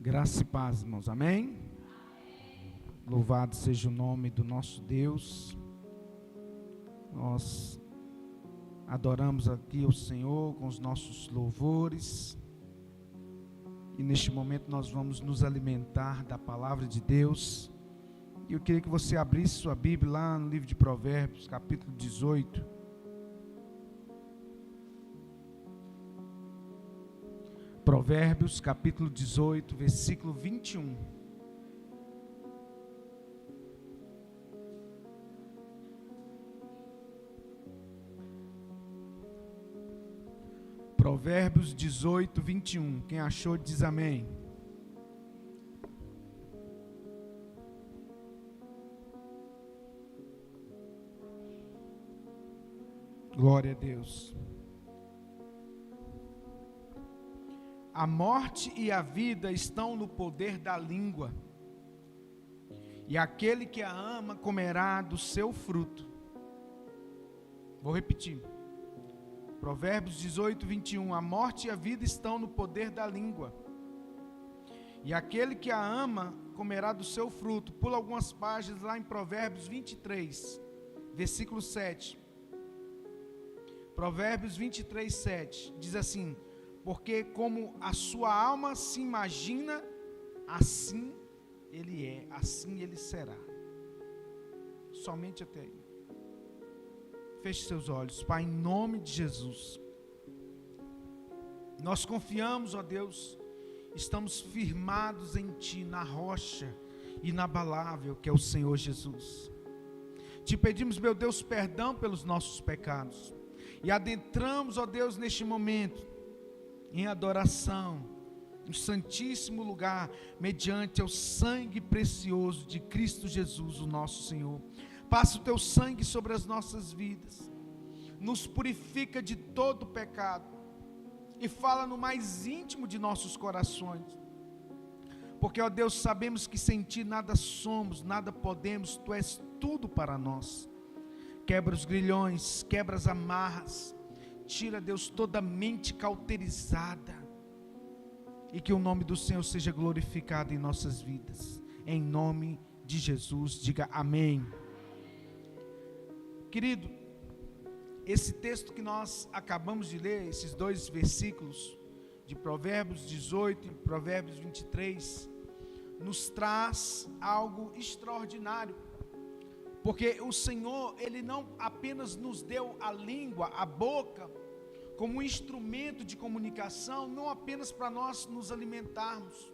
Graça e paz, irmãos, amém? Louvado seja o nome do nosso Deus. Nós adoramos aqui o Senhor com os nossos louvores. E neste momento nós vamos nos alimentar da palavra de Deus. E eu queria que você abrisse sua Bíblia lá no livro de Provérbios, capítulo 18. Provérbios, capítulo 18, versículo 21. Provérbios 18, 21. Quem achou diz amém. Glória a Deus. A morte e a vida estão no poder da língua, e aquele que a ama comerá do seu fruto. Vou repetir. Provérbios 18, 21. A morte e a vida estão no poder da língua, e aquele que a ama comerá do seu fruto. Pula algumas páginas lá em Provérbios 23, versículo 7. Provérbios 23, 7. Diz assim: porque como a sua alma se imagina, assim ele é, assim ele será. Somente até aí. Feche seus olhos. Pai, em nome de Jesus, nós confiamos, ó Deus, estamos firmados em Ti, na rocha inabalável que é o Senhor Jesus. Te pedimos, meu Deus, perdão pelos nossos pecados, e adentramos, ó Deus, neste momento, em adoração, no santíssimo lugar, mediante o sangue precioso de Cristo Jesus, o nosso Senhor. Passa o Teu sangue sobre as nossas vidas, nos purifica de todo pecado, e fala no mais íntimo de nossos corações, porque, ó Deus, sabemos que sem Ti nada somos, nada podemos, Tu és tudo para nós. Quebra os grilhões, quebra as amarras, tira, Deus, toda a mente cauterizada, e que o nome do Senhor seja glorificado em nossas vidas, em nome de Jesus. Diga amém. Querido, esse texto que nós acabamos de ler, esses dois versículos de Provérbios 18 e Provérbios 23, nos traz algo extraordinário, porque o Senhor, Ele não apenas nos deu a língua, a boca, como um instrumento de comunicação, não apenas para nós nos alimentarmos,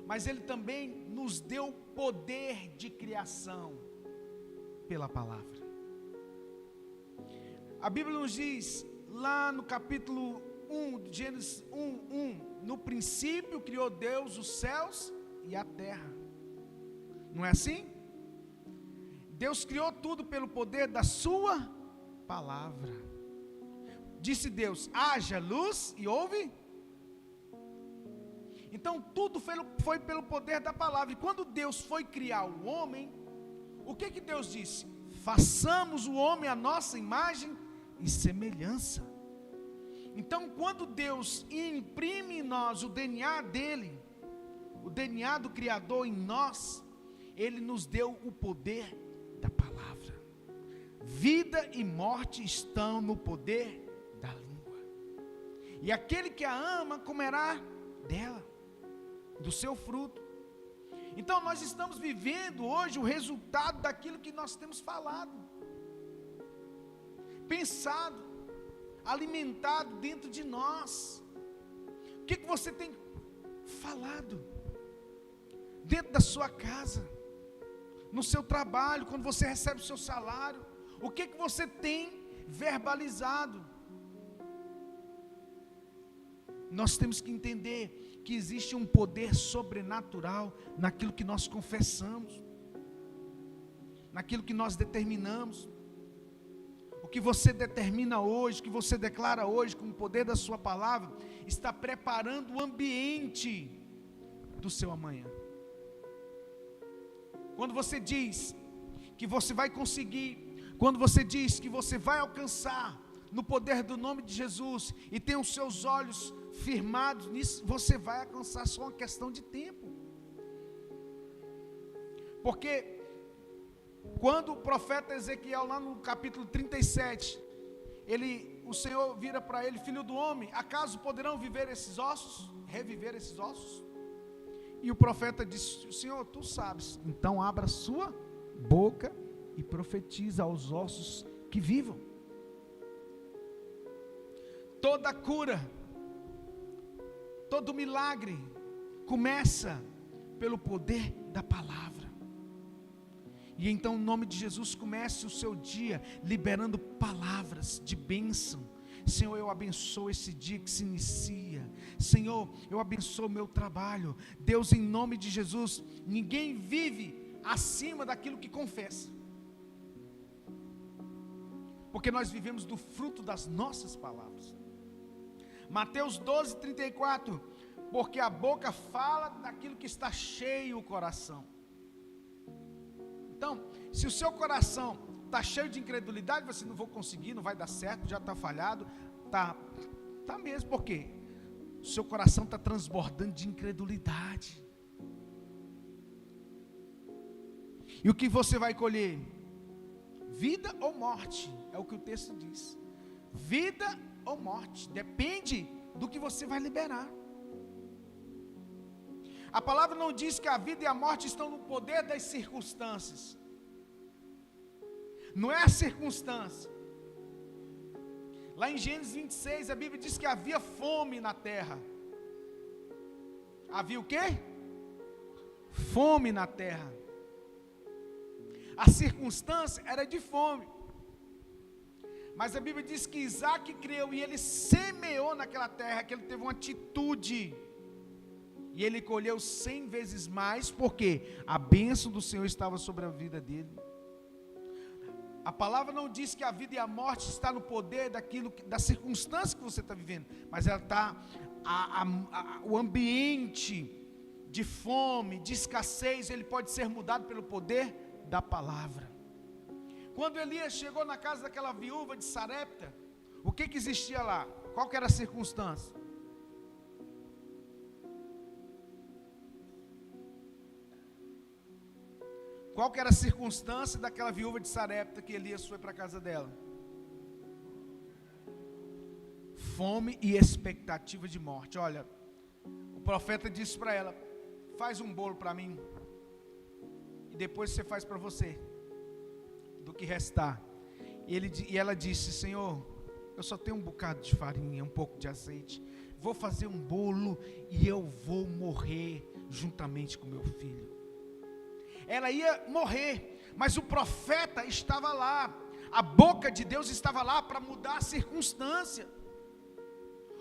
mas Ele também nos deu poder de criação pela palavra. A Bíblia nos diz, lá no capítulo 1, de Gênesis 1, no princípio criou Deus os céus e a terra. Não é assim? Deus criou tudo pelo poder da sua palavra. Disse Deus, haja luz, e houve. Então tudo foi pelo poder da palavra. E quando Deus foi criar o homem, o que Deus disse? Façamos o homem à nossa imagem e semelhança. Então quando Deus imprime em nós o DNA dele, o DNA do Criador em nós, Ele nos deu o poder da palavra. Vida e morte estão no poder da língua, e aquele que a ama comerá dela, do seu fruto. Então nós estamos vivendo hoje o resultado daquilo que nós temos falado, pensado, alimentado dentro de nós. O que você tem falado dentro da sua casa, no seu trabalho, quando você recebe o seu salário? O que você tem verbalizado? Nós temos que entender que existe um poder sobrenatural naquilo que nós confessamos, naquilo que nós determinamos. O que você determina hoje, o que você declara hoje com o poder da sua palavra, está preparando o ambiente do seu amanhã. Quando você diz que você vai conseguir, quando você diz que você vai alcançar no poder do nome de Jesus, e tem os seus olhos firmados nisso, você vai alcançar só uma questão de tempo. Porque quando o profeta Ezequiel, lá no capítulo 37, o Senhor vira para ele: filho do homem, acaso poderão viver esses ossos, reviver esses ossos? E o profeta disse: Senhor, tu sabes. Então abra sua boca e profetiza aos ossos que vivam. Toda cura, todo milagre começa pelo poder da palavra. E então, em nome de Jesus, comece o seu dia liberando palavras de bênção. Senhor, eu abençoo esse dia que se inicia. Senhor, eu abençoo o meu trabalho. Deus, em nome de Jesus, ninguém vive acima daquilo que confessa. Porque nós vivemos do fruto das nossas palavras. Mateus 12:34, porque a boca fala daquilo que está cheio o coração. Então, se o seu coração está cheio de incredulidade, você: não vou conseguir, não vai dar certo, já está falhado, tá mesmo, por quê? O seu coração está transbordando de incredulidade. E o que você vai colher? Vida ou morte, é o que o texto diz. Vida ou morte, depende do que você vai liberar. A palavra não diz que a vida e a morte estão no poder das circunstâncias. Não é a circunstância. Lá em Gênesis 26, a Bíblia diz que havia fome na terra. Havia o quê? Fome na terra. A circunstância era de fome. Mas a Bíblia diz que Isaac creu e ele semeou naquela terra, que ele teve uma atitude. E ele colheu 100 vezes mais, porque a bênção do Senhor estava sobre a vida dele. A palavra não diz que a vida e a morte está no poder da circunstância que você está vivendo, mas ela está, o ambiente de fome, de escassez, ele pode ser mudado pelo poder da palavra. Quando Elias chegou na casa daquela viúva de Sarepta, o que existia lá? Qual que era a circunstância? Qual que era a circunstância daquela viúva de Sarepta que Elias foi para a casa dela? Fome e expectativa de morte. Olha, o profeta disse para ela: faz um bolo para mim, e depois você faz para você, do que restar. E ela disse: Senhor, eu só tenho um bocado de farinha, um pouco de azeite, vou fazer um bolo e eu vou morrer juntamente com meu filho. Ela ia morrer, mas o profeta estava lá, a boca de Deus estava lá para mudar a circunstância.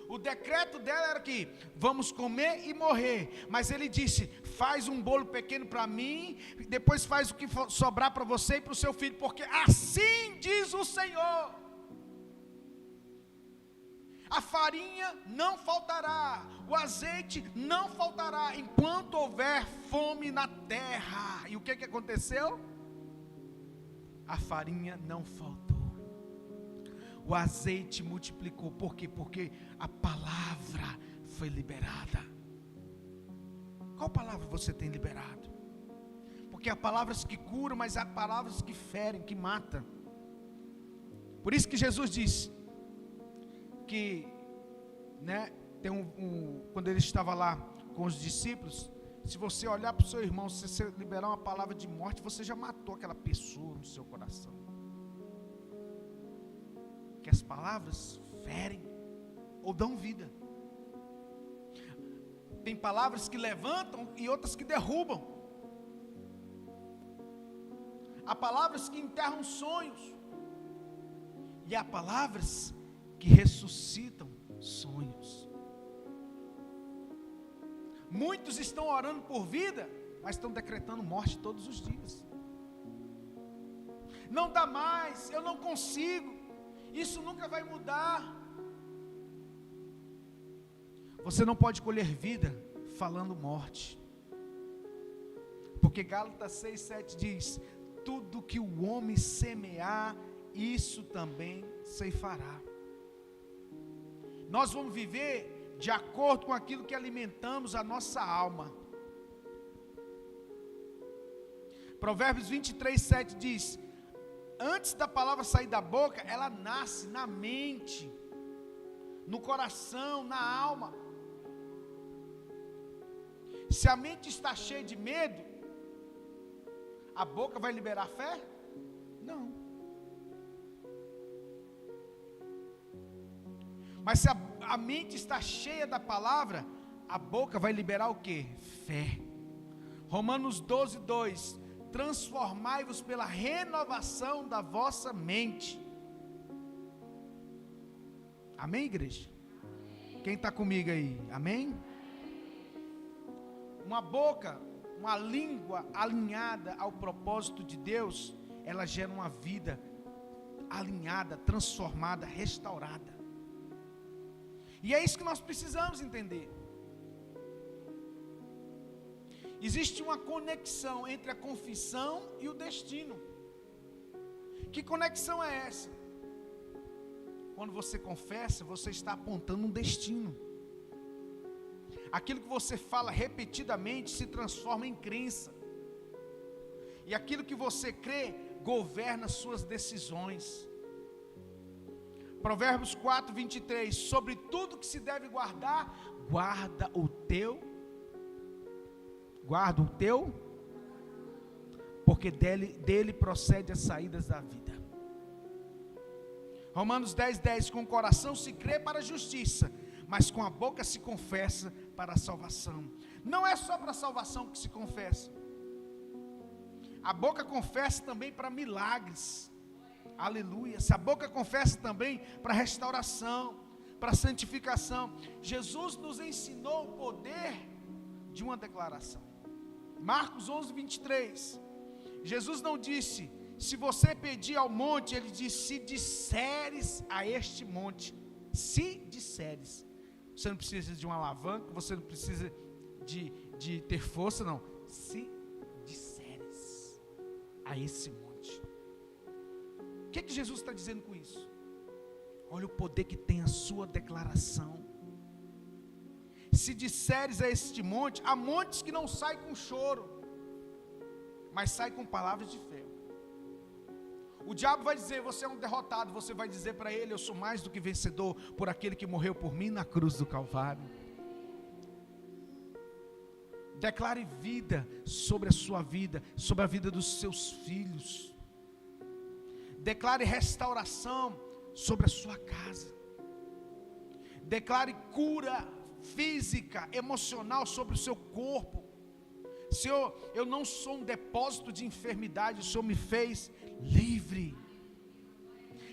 O decreto dela era que vamos comer e morrer, mas ele disse: faz um bolo pequeno para mim, depois faz o que sobrar para você e para o seu filho, porque assim diz o Senhor: a farinha não faltará, o azeite não faltará, enquanto houver fome na terra. E o que aconteceu? A farinha não faltou, o azeite multiplicou. Por quê? Porque a palavra foi liberada. Qual palavra você tem liberado? Porque há palavras que curam, mas há palavras que ferem, que matam. Por isso que Jesus disse que, quando ele estava lá com os discípulos, se você olhar para o seu irmão, se você liberar uma palavra de morte, você já matou aquela pessoa no seu coração. Que as palavras ferem ou dão vida. Tem palavras que levantam e outras que derrubam. Há palavras que enterram sonhos, e há palavras que ressuscitam sonhos. Muitos estão orando por vida, mas estão decretando morte todos os dias. Não dá mais, eu não consigo, isso nunca vai mudar. Você não pode colher vida falando morte, porque Gálatas 6:7 diz: tudo que o homem semear, isso também ceifará. Nós vamos viver de acordo com aquilo que alimentamos a nossa alma. Provérbios 23:7 diz: antes da palavra sair da boca, ela nasce na mente, no coração, na alma. Se a mente está cheia de medo, a boca vai liberar fé? Não. Mas se a mente está cheia da palavra, a boca vai liberar o quê? Fé. Romanos 12:2: transformai-vos pela renovação da vossa mente. Amém, igreja? Quem está comigo aí? Amém? Uma boca, uma língua alinhada ao propósito de Deus, ela gera uma vida alinhada, transformada, restaurada. E é isso que nós precisamos entender. Existe uma conexão entre a confissão e o destino. Que conexão é essa? Quando você confessa, você está apontando um destino. Aquilo que você fala repetidamente se transforma em crença. E aquilo que você crê governa suas decisões. Provérbios 4:23: sobre tudo que se deve guardar, guarda o teu, porque dele procede as saídas da vida. Romanos 10:10: com o coração se crê para a justiça, mas com a boca se confessa para a salvação. Não é só para a salvação que se confessa. A boca confessa também para milagres. Aleluia. A boca confessa também para restauração, para santificação. Jesus nos ensinou o poder de uma declaração. Marcos 11:23. Jesus não disse: se você pedir ao monte, ele disse: se disseres a este monte. Se disseres. Você não precisa de uma alavanca, você não precisa de ter força, não. Se disseres a esse monte. O que Jesus está dizendo com isso? Olha o poder que tem a sua declaração. Se disseres a este monte, há montes que não saem com choro, mas saem com palavras de fé. O diabo vai dizer: você é um derrotado. Você vai dizer para ele: eu sou mais do que vencedor por aquele que morreu por mim na cruz do Calvário. Declare vida sobre a sua vida, sobre a vida dos seus filhos. Declare restauração sobre a sua casa. Declare cura física, emocional sobre o seu corpo. Senhor, eu não sou um depósito de enfermidade, o Senhor me fez livre.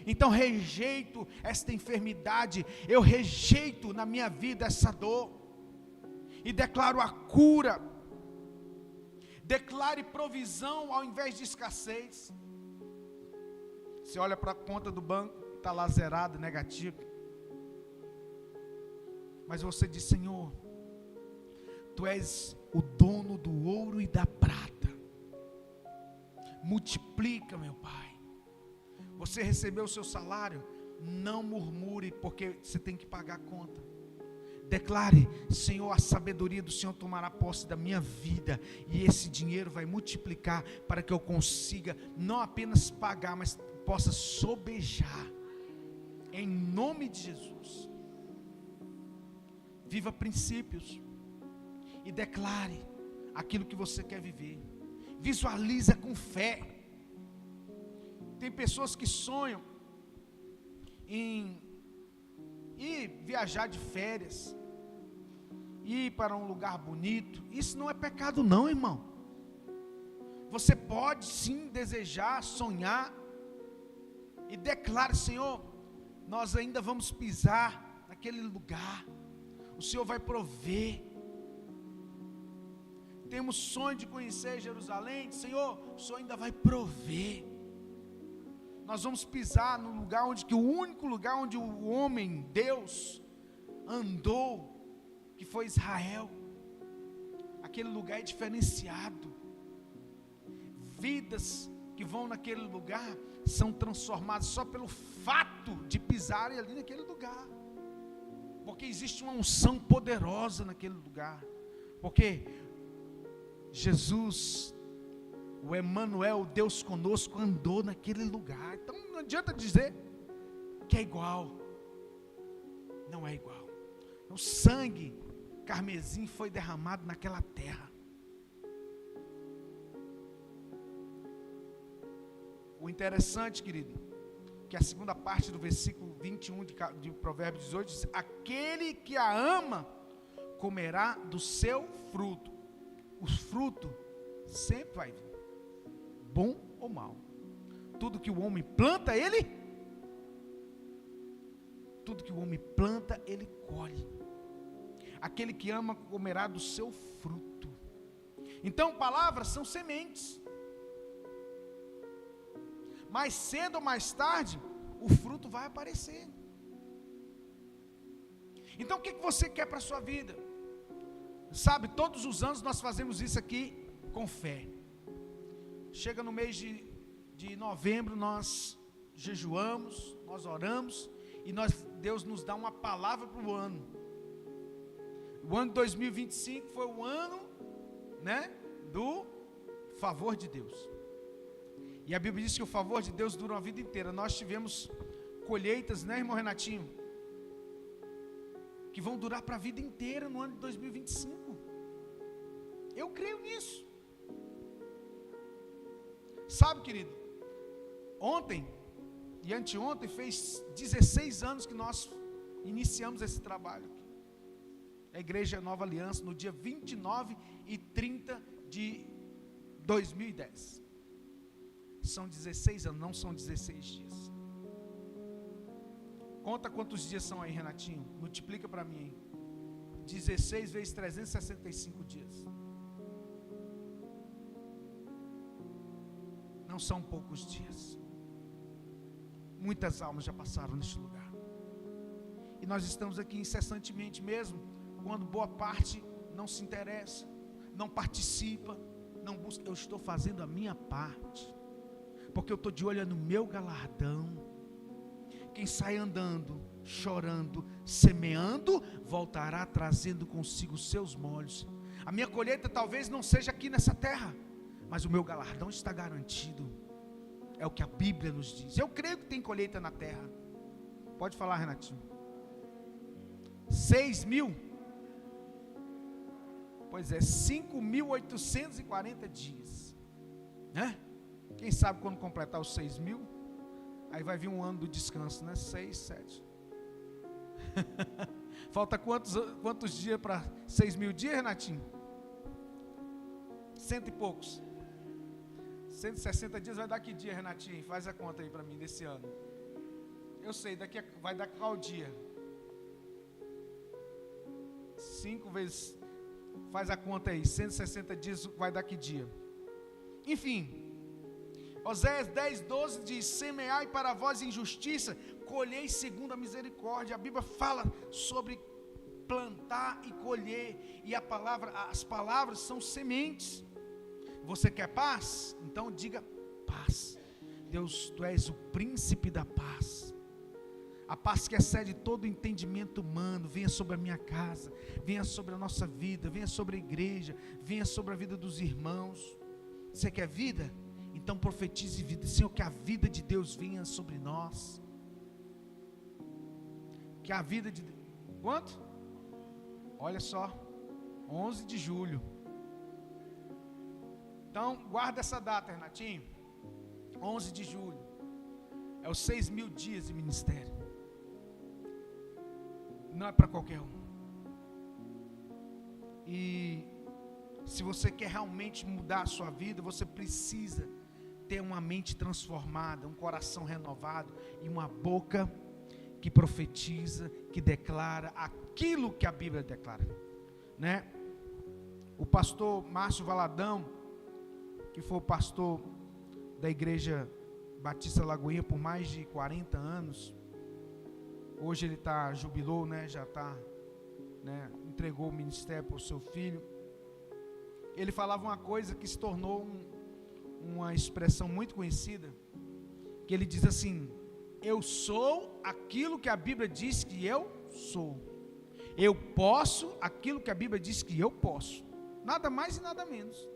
Então rejeito esta enfermidade, eu rejeito na minha vida essa dor, e declaro a cura. Declare provisão ao invés de escassez. Você olha para a conta do banco, está lá zerado, negativo. Mas você diz: Senhor, Tu és o dono do ouro e da prata. Multiplica, meu Pai. Você recebeu o seu salário, não murmure, porque você tem que pagar a conta. Declare: Senhor, a sabedoria do Senhor tomará posse da minha vida, e esse dinheiro vai multiplicar para que eu consiga não apenas pagar, mas possa sobejar, em nome de Jesus. Viva princípios e declare aquilo que você quer viver. Visualiza com fé. Tem pessoas que sonham em ir viajar de férias, ir para um lugar bonito. Isso não é pecado não, irmão. Você pode sim desejar, sonhar, e declare: Senhor, nós ainda vamos pisar naquele lugar, o Senhor vai prover. Temos sonho de conhecer Jerusalém, Senhor, o Senhor ainda vai prover. Nós vamos pisar no lugar o único lugar onde o homem, Deus, andou, que foi Israel. Aquele lugar é diferenciado. Vidas que vão naquele lugar são transformadas só pelo fato de pisarem ali naquele lugar. Porque existe uma unção poderosa naquele lugar. Porque Jesus, o Emanuel, o Deus conosco, andou naquele lugar. Então não adianta dizer que é igual. Não é igual. O sangue carmesim foi derramado naquela terra. O interessante, querido, que a segunda parte do versículo 21 de Provérbios 18 diz: aquele que a ama comerá do seu fruto. O fruto sempre vai vir, bom ou mal. Tudo que o homem planta, tudo que o homem planta, ele colhe. Aquele que ama comerá do seu fruto. Então, palavras são sementes. Mais cedo ou mais tarde, o fruto vai aparecer. Então, o que você quer para a sua vida? Sabe, todos os anos nós fazemos isso aqui com fé. Chega no mês de novembro, nós jejuamos, nós oramos, e Deus nos dá uma palavra para o ano. O ano de 2025 foi o ano, do favor de Deus. E a Bíblia diz que o favor de Deus dura uma vida inteira. Nós tivemos colheitas, irmão Renatinho, que vão durar para a vida inteira no ano de 2025. Eu creio nisso. Sabe, querido, ontem e anteontem fez 16 anos que nós iniciamos esse trabalho aqui. A Igreja Nova Aliança, no dia 29 e 30 de 2010. São 16 anos, não são 16 dias. Conta quantos dias são aí, Renatinho. Multiplica para mim aí. 16 vezes 365 dias. Não são poucos dias. Muitas almas já passaram neste lugar. E nós estamos aqui incessantemente mesmo, quando boa parte não se interessa, não participa, não busca. Eu estou fazendo a minha parte, porque eu estou de olho no meu galardão. Quem sai andando, chorando, semeando, voltará trazendo consigo seus molhos. A minha colheita talvez não seja aqui nessa terra, mas o meu galardão está garantido. É o que a Bíblia nos diz. Eu creio que tem colheita na terra. Pode falar, Renatinho. 6.000? Pois é, 5.840 dias, né? Quem sabe quando completar os 6.000, aí vai vir um ano do descanso, né? 6, 7. Falta quantos dias para 6.000 dias, Renatinho? 100 e poucos. 160 dias vai dar que dia, Renatinho? Faz a conta aí para mim desse ano. Eu sei, vai dar qual dia? 5 vezes, faz a conta aí, 160 dias vai dar que dia? Enfim, Oséias 10, 12 diz: semeai para vós injustiça, colhei segundo a misericórdia. A Bíblia fala sobre plantar e colher, e as palavras são sementes. Você quer paz? Então diga paz. Deus, tu és o príncipe da paz. A paz que excede todo o entendimento humano, venha sobre a minha casa, venha sobre a nossa vida, venha sobre a igreja, venha sobre a vida dos irmãos. Você quer vida? Então profetize vida. Senhor, que a vida de Deus venha sobre nós. Que a vida de... Quanto? Olha só, 11 de julho. Então, guarda essa data, Renatinho. 11 de julho. É os 6.000 dias de ministério. Não é para qualquer um. E se você quer realmente mudar a sua vida, você precisa ter uma mente transformada, um coração renovado e uma boca que profetiza, que declara aquilo que a Bíblia declara, né? O pastor Márcio Valadão, que foi o pastor da Igreja Batista Lagoinha por mais de 40 anos, hoje ele jubilou, né? Já está, né? Entregou o ministério para o seu filho. Ele falava uma coisa que se tornou uma expressão muito conhecida, que ele diz assim: eu sou aquilo que a Bíblia diz que eu sou. Eu posso aquilo que a Bíblia diz que eu posso. Nada mais e nada menos.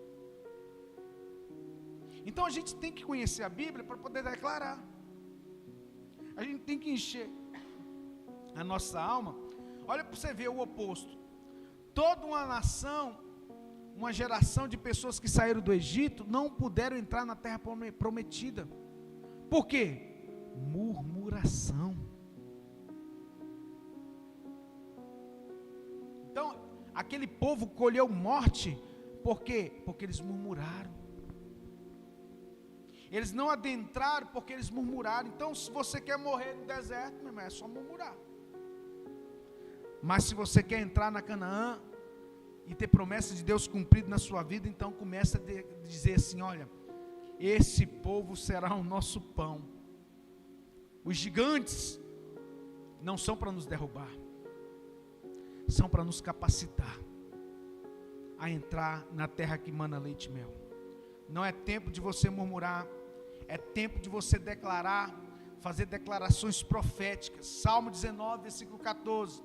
Então a gente tem que conhecer a Bíblia para poder declarar. A gente tem que encher a nossa alma. Olha para você ver o oposto. Toda uma nação, uma geração de pessoas que saíram do Egito não puderam entrar na terra prometida. Por quê? Murmuração. Então, aquele povo colheu morte. Por quê? Porque eles murmuraram. Eles não adentraram porque eles murmuraram. Então, se você quer morrer no deserto, meu irmão, é só murmurar. Mas se você quer entrar na Canaã e ter promessa de Deus cumprida na sua vida, então começa a dizer assim: olha, esse povo será o nosso pão. Os gigantes não são para nos derrubar, são para nos capacitar a entrar na terra que mana leite e mel. Não é tempo de você murmurar, é tempo de você declarar, fazer declarações proféticas. Salmo 19, versículo 14.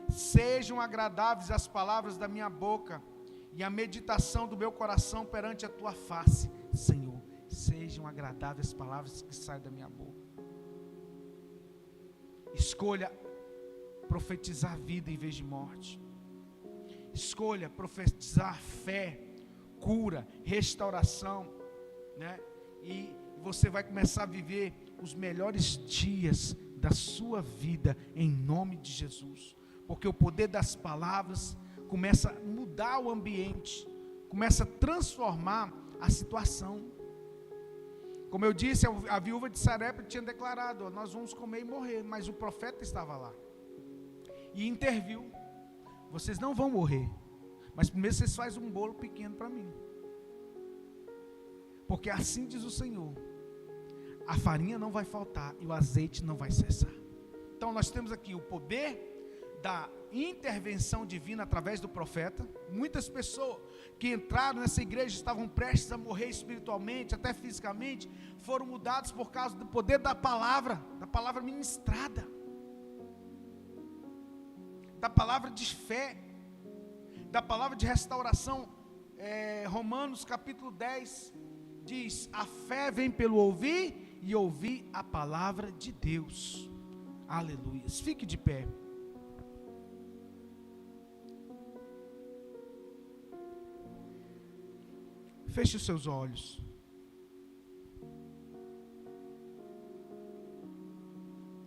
Sejam agradáveis as palavras da minha boca e a meditação do meu coração perante a tua face, Senhor. Sejam agradáveis as palavras que saem da minha boca. Escolha profetizar vida em vez de morte. Escolha profetizar fé, cura, restauração, né? E você vai começar a viver os melhores dias da sua vida em nome de Jesus, porque o poder das palavras começa a mudar o ambiente, começa a transformar a situação. Como eu disse, a viúva de Sarepta tinha declarado: nós vamos comer e morrer, mas o profeta estava lá e interviu: vocês não vão morrer, mas primeiro vocês fazem um bolo pequeno para mim, porque assim diz o Senhor, a farinha não vai faltar e o azeite não vai cessar. Então nós temos aqui o poder da intervenção divina através do profeta. Muitas pessoas que entraram nessa igreja estavam prestes a morrer espiritualmente, até fisicamente, foram mudados por causa do poder da palavra ministrada, da palavra de fé, da palavra de restauração. Romanos capítulo 10 diz: a fé vem pelo ouvir e ouvir a palavra de Deus. Aleluia. Fique de pé. Feche os seus olhos.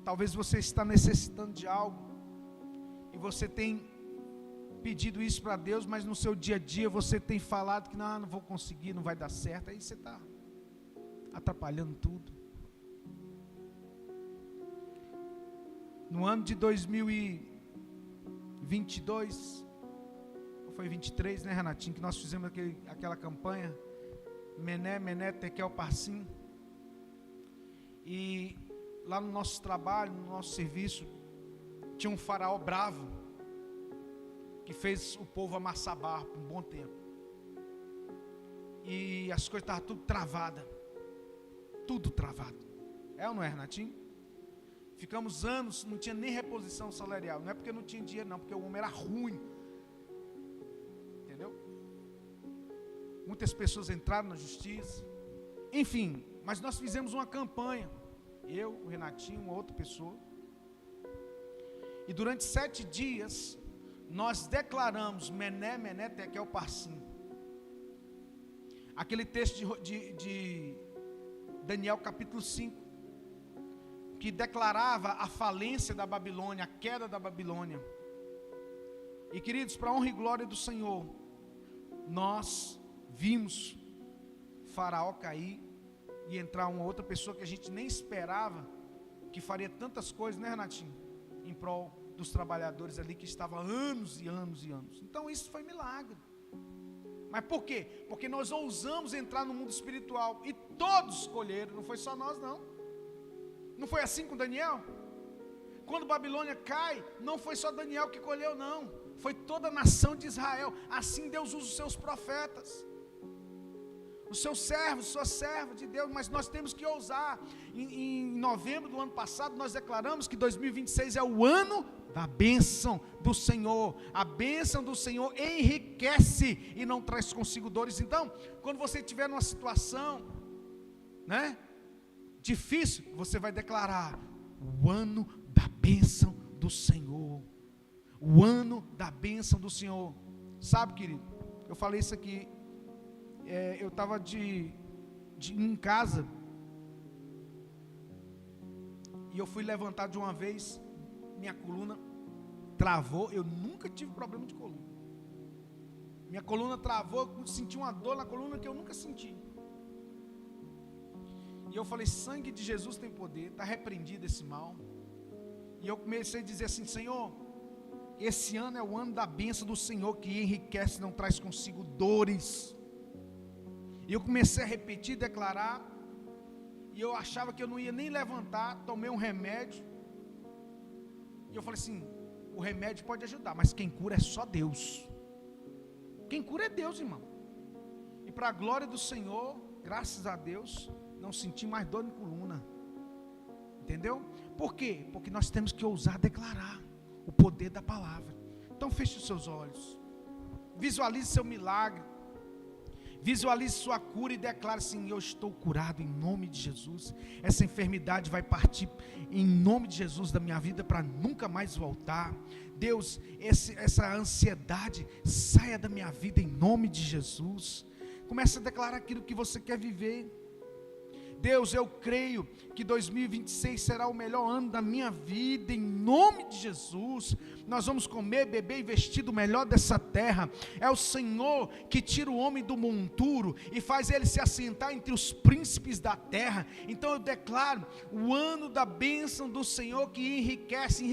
Talvez você está necessitando de algo e você tem pedido isso para Deus, mas no seu dia a dia você tem falado que não vou conseguir, não vai dar certo. Aí você está atrapalhando tudo. No ano de 2022, foi 23, né, Renatinho, que nós fizemos aquela campanha, Mené, Mené, Tekel, Parsim. E lá no nosso trabalho, no nosso serviço, tinha um faraó bravo, que fez o povo amassar barro por um bom tempo. E as coisas estavam tudo travadas. Tudo travado. É ou não é, Renatinho? Ficamos anos, não tinha nem reposição salarial. Não é porque não tinha dinheiro, não, porque o homem era ruim. Entendeu? Muitas pessoas entraram na justiça. Enfim, mas nós fizemos uma campanha. Eu, o Renatinho, uma outra pessoa. E durante 7 dias, nós declaramos Mené, Mené, Tekel, Parsim. Aquele texto de Daniel capítulo 5, que declarava a falência da Babilônia, a queda da Babilônia. E queridos, para a honra e glória do Senhor, nós vimos Faraó cair e entrar uma outra pessoa que a gente nem esperava, que faria tantas coisas, né, Renatinho? Em prol dos trabalhadores ali que estavam há anos e anos e anos. Então isso foi milagre. Mas por quê? Porque nós ousamos entrar no mundo espiritual e todos escolheram, não foi só nós não. Não foi assim com Daniel? Quando Babilônia cai, não foi só Daniel que colheu, não. Foi toda a nação de Israel. Assim Deus usa os seus profetas. o seu servo, sua serva de Deus, mas nós temos que ousar. Em novembro do ano passado, nós declaramos que 2026 é o ano da bênção do Senhor. A bênção do Senhor enriquece e não traz consigo dores. Então, quando você estiver numa situação, difícil, você vai declarar: o ano da bênção do Senhor. O ano da bênção do Senhor. Sabe, querido, eu falei isso aqui. Eu estava em casa e eu fui levantar de uma vez, minha coluna travou. Eu nunca tive problema de coluna. Minha coluna travou, eu senti uma dor na coluna que eu nunca senti. E eu falei: sangue de Jesus tem poder, está repreendido esse mal. E eu comecei a dizer assim: Senhor, esse ano é o ano da bênção do Senhor, que enriquece e não traz consigo dores. E eu comecei a repetir, declarar, e eu achava que eu não ia nem levantar. Tomei um remédio, e eu falei assim: o remédio pode ajudar, mas quem cura é só Deus. Quem cura é Deus, irmão. E para a glória do Senhor, graças a Deus, não senti mais dor em coluna. Entendeu? Por quê? Porque nós temos que ousar declarar o poder da palavra. Então feche os seus olhos, visualize seu milagre, visualize sua cura e declare assim: eu estou curado em nome de Jesus. Essa enfermidade vai partir em nome de Jesus da minha vida para nunca mais voltar. Deus, essa ansiedade saia da minha vida em nome de Jesus. Comece a declarar aquilo que você quer viver. Deus, eu creio que 2026 será o melhor ano da minha vida, em nome de Jesus. Nós vamos comer, beber e vestir do melhor dessa terra. É o Senhor que tira o homem do monturo e faz ele se assentar entre os príncipes da terra. Então eu declaro o ano da bênção do Senhor, que enriquece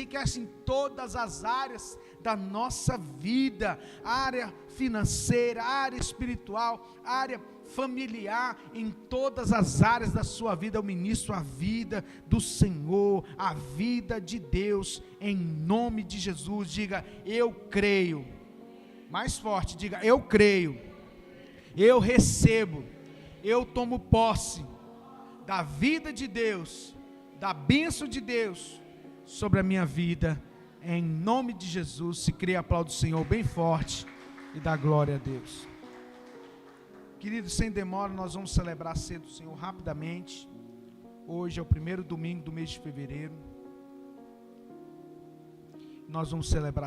em todas as áreas da nossa vida, área financeira, área espiritual, área familiar, em todas as áreas da sua vida. Eu ministro a vida do Senhor, a vida de Deus, em nome de Jesus. Diga: eu creio. Mais forte, diga: eu creio, eu recebo, eu tomo posse da vida de Deus, da bênção de Deus sobre a minha vida, em nome de Jesus. Se crê, aplaude o Senhor bem forte e dá glória a Deus. Queridos, sem demora, nós vamos celebrar cedo o Senhor rapidamente. Hoje é o primeiro domingo do mês de fevereiro. Nós vamos celebrar